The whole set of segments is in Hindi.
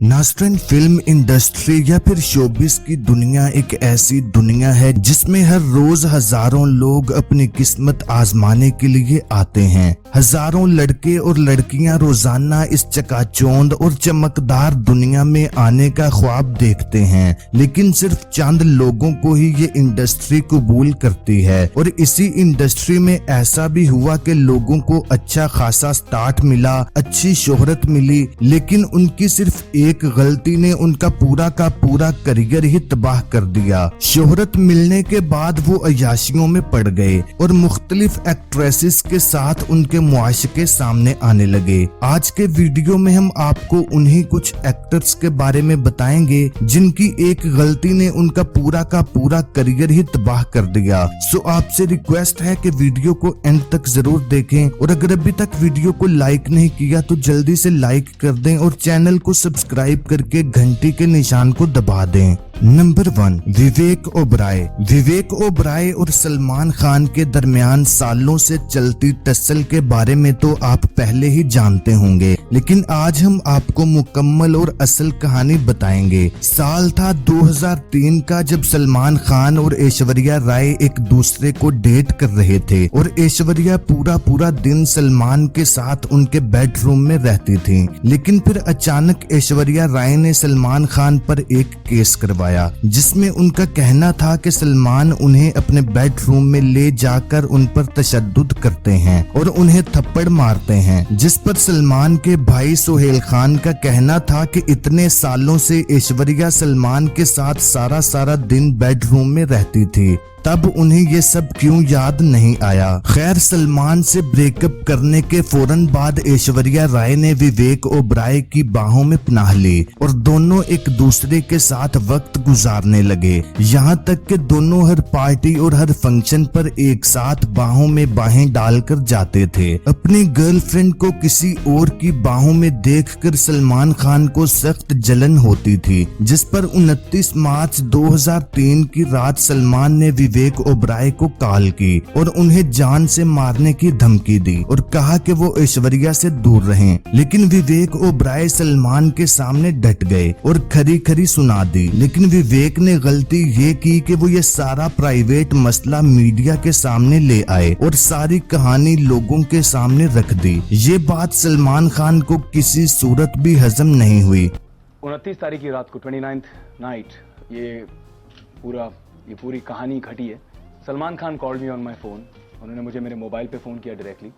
नास्ट्रेन फिल्म इंडस्ट्री या फिर शोबिस की दुनिया एक ऐसी दुनिया है जिसमें हर रोज हजारों लोग अपनी किस्मत आजमाने के लिए आते हैं। हजारों लड़के और लड़कियां रोजाना इस चकाचौंध और चमकदार दुनिया में आने का ख्वाब देखते हैं, लेकिन सिर्फ चंद लोगों को ही ये इंडस्ट्री कबूल करती है। और इसी इंडस्ट्री में ऐसा भी हुआ कि लोगों को अच्छा खासा स्टार्ट मिला, अच्छी शोहरत मिली, लेकिन उनकी सिर्फ एक गलती ने उनका पूरा का पूरा करियर ही तबाह कर दिया। शोहरत मिलने के बाद वो अय्याशियों में पड़ गए और मुख्तलिफ एक्ट्रेसेस के साथ उनके मुआशके सामने आने लगे। आज के वीडियो में हम आपको उन्हीं कुछ एक्टर्स के बारे में बताएंगे जिनकी एक गलती ने उनका पूरा का पूरा करियर ही तबाह कर दिया। सो आपसे रिक्वेस्ट है कि वीडियो को एंड तक जरूर देखें और अगर अभी तक वीडियो को लाइक नहीं किया तो जल्दी से लाइक कर दें और चैनल को सब्सक्राइब करके घंटी के निशान को दबा दें। नंबर 1, विवेक ओबराय। विवेक ओबराय और सलमान खान के दरमियान सालों से चलती टस्सल के बारे में तो आप पहले ही जानते होंगे, लेकिन आज हम आपको मुकम्मल और असल कहानी बताएंगे। साल था 2003 का जब सलमान खान और ऐश्वर्या राय एक दूसरे को डेट कर रहे थे और ऐश्वर्या पूरा दिन सलमान के साथ उनके बेडरूम में रहती थी। लेकिन फिर अचानक ऐश्वर्या राय ने सलमान खान पर एक केस करवाया जिसमें उनका कहना था कि सलमान उन्हें अपने बेडरूम में ले जाकर उन पर तशद्दुद करते हैं और उन्हें थप्पड़ मारते हैं, जिस पर सलमान के भाई सोहेल खान का कहना था कि इतने सालों से ऐश्वर्या सलमान के साथ सारा दिन बेडरूम में रहती थी, तब उन्हें ये सब क्यों याद नहीं आया। खैर, सलमान से ब्रेकअप करने के फौरन बाद ऐश्वर्या राय ने विवेक ओबराय की बाहों में पनाह ली और दोनों एक दूसरे के साथ वक्त गुजारने लगे। यहाँ तक कि दोनों हर पार्टी और हर फंक्शन पर एक साथ बाहों में बाहें डालकर जाते थे। अपनी गर्लफ्रेंड को किसी और की बाहों में देखकर सलमान खान को सख्त जलन होती थी, जिस पर 29 मार्च 2003 की रात सलमान ने विवेक ओबराय को कॉल की और उन्हें जान से मारने की धमकी दी और कहा कि वो ऐश्वर्या से दूर रहें। लेकिन विवेक ओबराय सलमान के सामने डट गए और खरी सुना दी। लेकिन विवेक ने गलती ये की कि वो ये सारा प्राइवेट मसला मीडिया के सामने ले आए और सारी कहानी लोगों के सामने रख दी। ये बात सलमान खान को किसी सूरत भी हजम नहीं हुई। 29 तारीख की रात को 29th नाइट ये पूरी कहानी घटी है। Salman Khan called me on my phone. उन्होंने मुझे मेरे मोबाइल पे फ़ोन किया डायरेक्टली।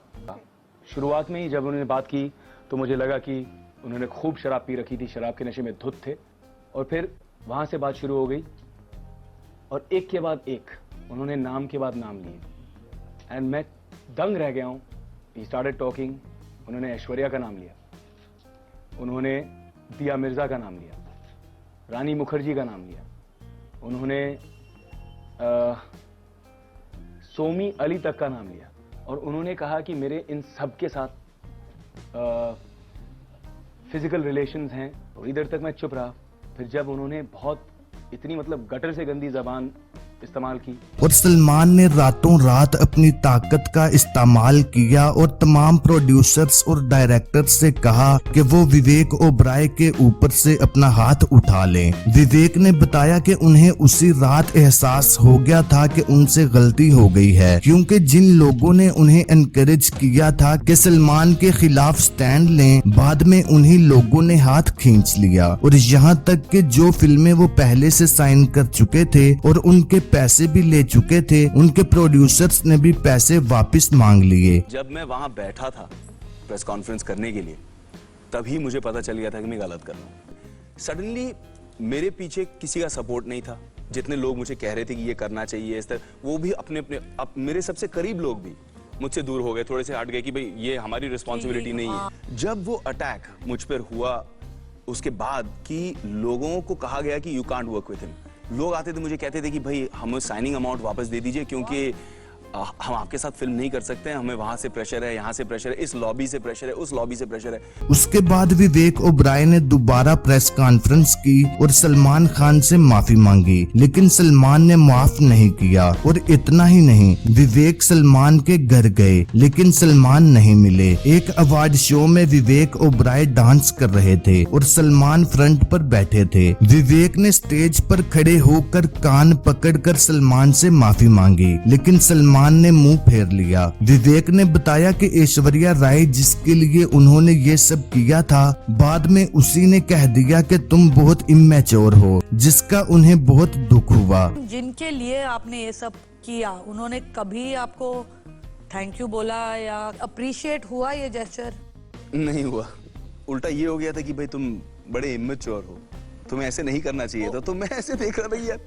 शुरुआत में ही जब उन्होंने बात की तो मुझे लगा कि उन्होंने खूब शराब पी रखी थी, शराब के नशे में धुत थे, और फिर वहाँ से बात शुरू हो गई और एक के बाद एक उन्होंने नाम के बाद नाम लिए एंड मैं दंग रह गया हूँ। He started talking. उन्होंने ऐश्वर्या का नाम लिया, उन्होंने दिया मिर्जा का नाम लिया, रानी मुखर्जी का नाम लिया, उन्होंने सोमी अली तक का नाम लिया और उन्होंने कहा कि मेरे इन सब के साथ फिजिकल रिलेशंस हैं। थोड़ी देर तक मैं चुप रहा, फिर जब उन्होंने बहुत इतनी गटर से गंदी जबान इस्तेमाल की और सलमान ने रातों रात अपनी ताकत का इस्तेमाल किया और तमाम प्रोड्यूसर्स और डायरेक्टर्स से कहा कि वो विवेक ओबराय के ऊपर से अपना हाथ उठा लें। विवेक ने बताया कि उन्हें उसी रात एहसास हो गया था कि उनसे गलती हो गई है, क्योंकि जिन लोगों ने उन्हें एनकरेज किया था कि सलमान के खिलाफ स्टैंड लें, बाद में उन्हीं लोगों ने हाथ खींच लिया और यहाँ तक कि जो फिल्में वो पहले से साइन कर चुके थे और उनके पैसे भी ले चुके थे, उनके प्रोड्यूसर्स ने भी पैसे वापस मांग लिए। जब मैं वहां बैठा था प्रेस कॉन्फ्रेंस करने के लिए, तभी मुझे पता चल गया था कि मैं गलत कर रहा हूं। सडनली मेरे पीछे किसी का सपोर्ट नहीं था। जितने लोग मुझे कह रहे थे कि ये करना चाहिए इस तरह, वो भी अपने मेरे सबसे करीब लोग भी मुझसे दूर हो गए, थोड़े से हट गए कि भाई ये हमारी रिस्पॉन्सिबिलिटी नहीं है। जब वो अटैक मुझ पर हुआ उसके बाद कि लोगों को कहा गया कि you can't work with him, लोग आते थे मुझे कहते थे कि भाई हमें साइनिंग अमाउंट वापस दे दीजिए क्योंकि हम आपके साथ फिल्म नहीं कर सकते हैं, हमें वहां से प्रेशर है, यहाँ से प्रेशर है, इस लॉबी से प्रेशर है, उस लॉबी से प्रेशर है। उसके बाद विवेक ओबराय ने दोबारा प्रेस कॉन्फ्रेंस की और सलमान खान से माफी मांगी, लेकिन सलमान ने माफ नहीं किया। और इतना ही नहीं, विवेक सलमान के घर गए लेकिन सलमान नहीं मिले। एक अवार्ड शो में विवेक ओबराय डांस कर रहे थे और सलमान फ्रंट पर बैठे थे। विवेक ने स्टेज पर खड़े होकर कान पकड़कर सलमान से माफी मांगी, लेकिन सलमान ने मुंह फेर लिया। विवेक ने बताया कि ऐश्वर्या राय जिसके लिए उन्होंने ये सब किया था, बाद में उसी ने कह दिया कि तुम बहुत इमेच्योर हो, जिसका उन्हें बहुत दुख हुआ। जिनके लिए आपने ये सब किया, उन्होंने कभी आपको थैंक यू बोला या अप्रिशिएट हुआ ये जेस्चर? नहीं हुआ, उल्टा ये हो गया था कि भाई तुम बड़े इमेच्योर हो, तुम्हें ऐसे नहीं करना चाहिए था। तो मैं ऐसे देख रहा था यार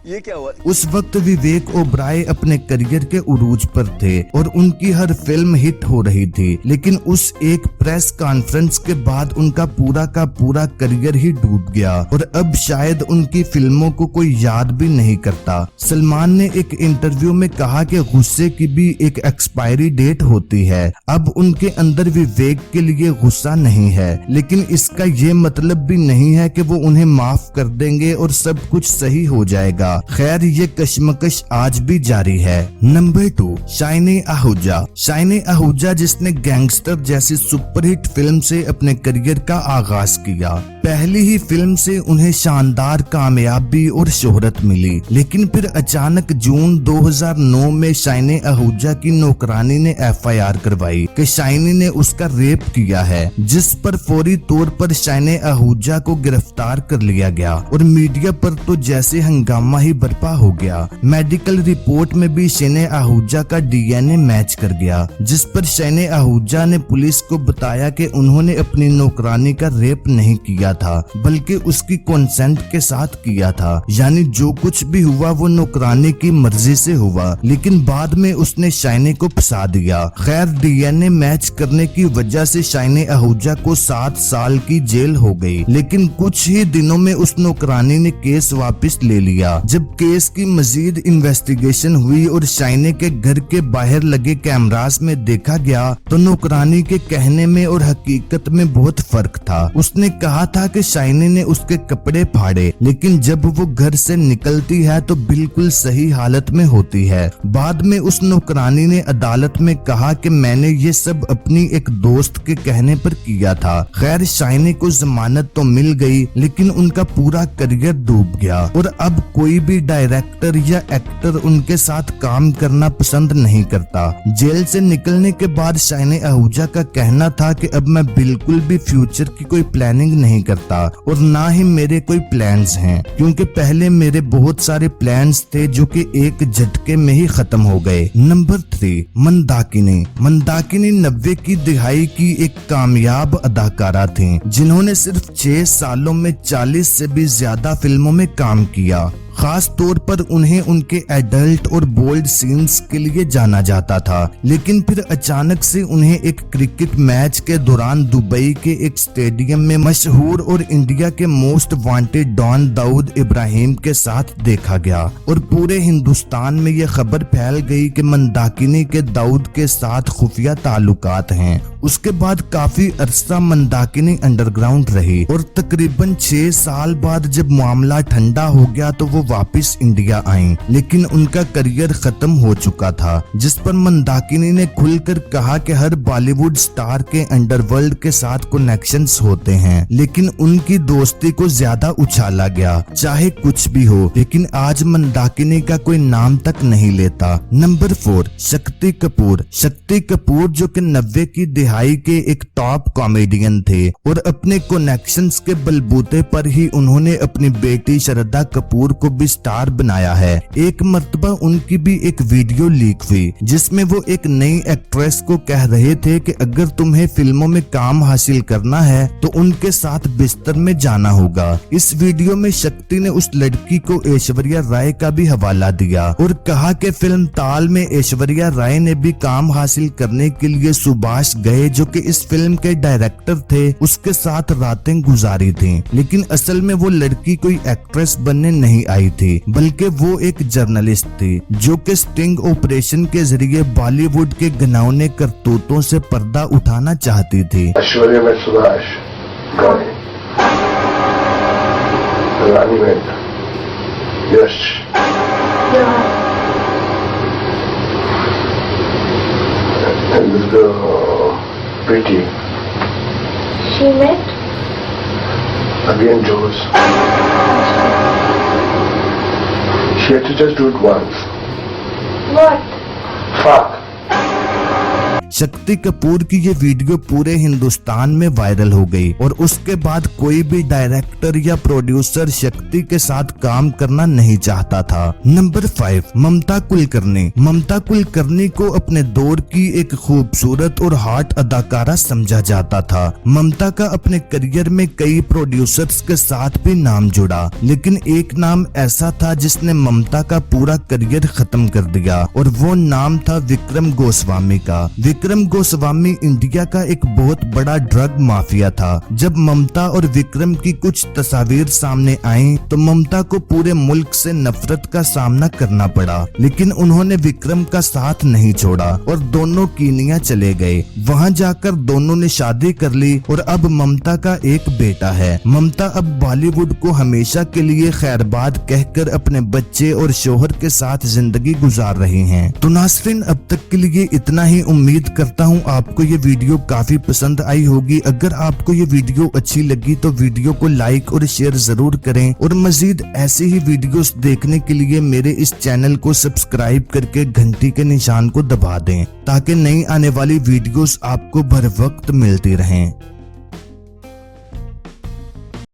ये क्या हुआ। उस वक्त विवेक ओबराय अपने करियर के उरूज पर थे और उनकी हर फिल्म हिट हो रही थी, लेकिन उस एक प्रेस कॉन्फ्रेंस के बाद उनका पूरा का पूरा करियर ही डूब गया और अब शायद उनकी फिल्मों को कोई याद भी नहीं करता। सलमान ने एक इंटरव्यू में कहा कि गुस्से की भी एक एक्सपायरी डेट होती है। अब उनके अंदर विवेक के लिए गुस्सा नहीं है, लेकिन इसका ये मतलब भी नहीं है कि वो उन्हें माफ कर देंगे और सब कुछ सही हो जाएगा। खैर, ये कश्मकश आज भी जारी है। Number 2, shiny Ahuja. Shiny Ahuja जिसने गैंगस्टर जैसी सुपरहिट फिल्म से अपने करियर का आगाज किया। पहली ही फिल्म से उन्हें शानदार कामयाबी और शोहरत मिली, लेकिन फिर अचानक जून 2009 में शाइनी आहूजा की नौकरानी ने FIR करवाई कि शाइनी ने उसका रेप किया है, जिस पर फौरी तौर पर शाइनी आहूजा को गिरफ्तार कर लिया गया और मीडिया पर तो जैसे हंगामा ही बर्पा हो गया। मेडिकल रिपोर्ट में भी शाइनी आहूजा का DNA मैच कर गया, जिस पर शाइनी आहूजा ने पुलिस को बताया कि उन्होंने अपनी नौकरानी का रेप नहीं किया था, बल्कि उसकी कंसेंट के साथ किया था। यानी जो कुछ भी हुआ वो नौकरानी की मर्जी से हुआ, लेकिन बाद में उसने शाइनी को फंसा दिया। खैर, DNA मैच करने की वजह से शाइनी आहूजा को 7 साल की जेल हो गई, लेकिन कुछ ही दिनों में उस नौकरानी ने केस वापस ले लिया। जब केस की मजीद इन्वेस्टिगेशन हुई और शाइनी के घर के बाहर लगे कैमरास में देखा गया तो नौकरानी के कहने में और हकीकत में बहुत फर्क था। उसने कहा था कि शाइनी ने उसके कपड़े फाड़े, लेकिन जब वो घर से निकलती है तो बिल्कुल सही हालत में होती है। बाद में उस नौकरानी ने अदालत में कहा कि मैंने ये सब अपनी एक दोस्त के कहने पर किया था। खैर, शाइनी को जमानत तो मिल गई, लेकिन उनका पूरा करियर डूब गया और अब कोई भी डायरेक्टर या एक्टर उनके साथ काम करना पसंद नहीं करता। जेल से निकलने के बाद शाइनी आहूजा का कहना था कि अब मैं बिल्कुल भी फ्यूचर की कोई प्लानिंग नहीं करता और ना ही मेरे कोई प्लान्स हैं, क्योंकि पहले मेरे बहुत सारे प्लान्स थे जो कि एक झटके में ही खत्म हो गए। नंबर 3, मंदाकिनी। मंदाकिनी 90 की दिहाई की एक कामयाब अदाकारा थी, जिन्होंने सिर्फ 6 सालों में 40 से भी ज्यादा फिल्मों में काम किया। खास तौर पर उन्हें उनके एडल्ट और बोल्ड सीन्स के लिए जाना जाता था, लेकिन फिर अचानक से उन्हें एक क्रिकेट मैच के दौरान दुबई के एक स्टेडियम में मशहूर और इंडिया के most wanted don Dawood Ibrahim के साथ देखा गया और पूरे हिंदुस्तान में यह खबर फैल गई कि मंदाकिनी के दाऊद के साथ खुफिया ताल्लुकात हैं। उसके बाद काफी अरसा मंदाकिनी अंडरग्राउंड रही और तकरीबन 6 साल बाद जब मामला ठंडा हो गया तो वो वापस इंडिया आई, लेकिन उनका करियर खत्म हो चुका था, जिस पर मंदाकिनी ने खुलकर कहा कि हर बॉलीवुड स्टार के अंडरवर्ल्ड के साथ कनेक्शंस होते हैं, लेकिन उनकी दोस्ती को ज्यादा उछाला गया। चाहे कुछ भी हो, लेकिन आज मंदाकिनी का कोई नाम तक नहीं लेता। नंबर 4, शक्ति कपूर। शक्ति कपूर जो कि 90 की दिहाई के एक टॉप कॉमेडियन थे और अपने कनेक्शंस के बलबूते पर ही उन्होंने अपनी बेटी श्रद्धा कपूर को भी स्टार बनाया है। एक मर्तबा उनकी भी एक वीडियो लीक हुई जिसमें वो एक नई एक्ट्रेस को कह रहे थे कि अगर तुम्हें फिल्मों में काम हासिल करना है तो उनके साथ बिस्तर में जाना होगा। इस वीडियो में शक्ति ने उस लड़की को ऐश्वर्या राय का भी हवाला दिया और कहा कि फिल्म ताल में ऐश्वर्या राय ने भी काम हासिल करने के लिए सुभाष गए जो कि इस फिल्म के डायरेक्टर थे, उसके साथ रातें गुजारी थी, लेकिन असल में वो लड़की कोई एक्ट्रेस बनने नहीं आई थी, बल्कि वो एक जर्नलिस्ट थी जो कि स्टिंग ऑपरेशन के जरिए बॉलीवुड के घिनौने करतूतों से पर्दा उठाना चाहती थी। ऐश्वर्या में सुभाष गाने, रानी में यश, and this girl, Pretty, She met? again Jules. She had to just do it once. What? Fuck. Shakti Kapoor की ये वीडियो पूरे हिंदुस्तान में वायरल हो गई और उसके बाद कोई भी डायरेक्टर या प्रोड्यूसर शक्ति के साथ काम करना नहीं चाहता था। नंबर 5, ममता कुलकर्णी। ममता कुलकर्णी को अपने दौर की एक खूबसूरत और हॉट अदाकारा समझा जाता था। ममता का अपने करियर में कई प्रोड्यूसर्स के साथ भी नाम जुड़ा, लेकिन एक नाम ऐसा था जिसने ममता का पूरा करियर खत्म कर दिया और वो नाम था विक्रम गोस्वामी का। विक्रम गोस्वामी इंडिया का एक बहुत बड़ा ड्रग माफिया था। जब ममता और विक्रम की कुछ तस्वीर सामने आई तो ममता को पूरे मुल्क से नफरत का सामना करना पड़ा, लेकिन उन्होंने विक्रम का साथ नहीं छोड़ा और दोनों कीनिया चले गए। वहां जाकर दोनों ने शादी कर ली और अब ममता का एक बेटा है। ममता अब बॉलीवुड को हमेशा के लिए खैरबाद कहकर अपने बच्चे और शोहर के साथ जिंदगी गुजार रही हैं। तो नाज़रीन, अब तक के लिए इतना ही। उम्मीद करता हूँ आपको ये वीडियो काफी पसंद आई होगी। अगर आपको ये वीडियो अच्छी लगी तो वीडियो को लाइक और शेयर जरूर करें और मजीद ऐसे ही वीडियोस देखने के लिए मेरे इस चैनल को सब्सक्राइब करके घंटी के निशान को दबा दें ताकि नई आने वाली वीडियोस आपको बर वक्त मिलती रहें।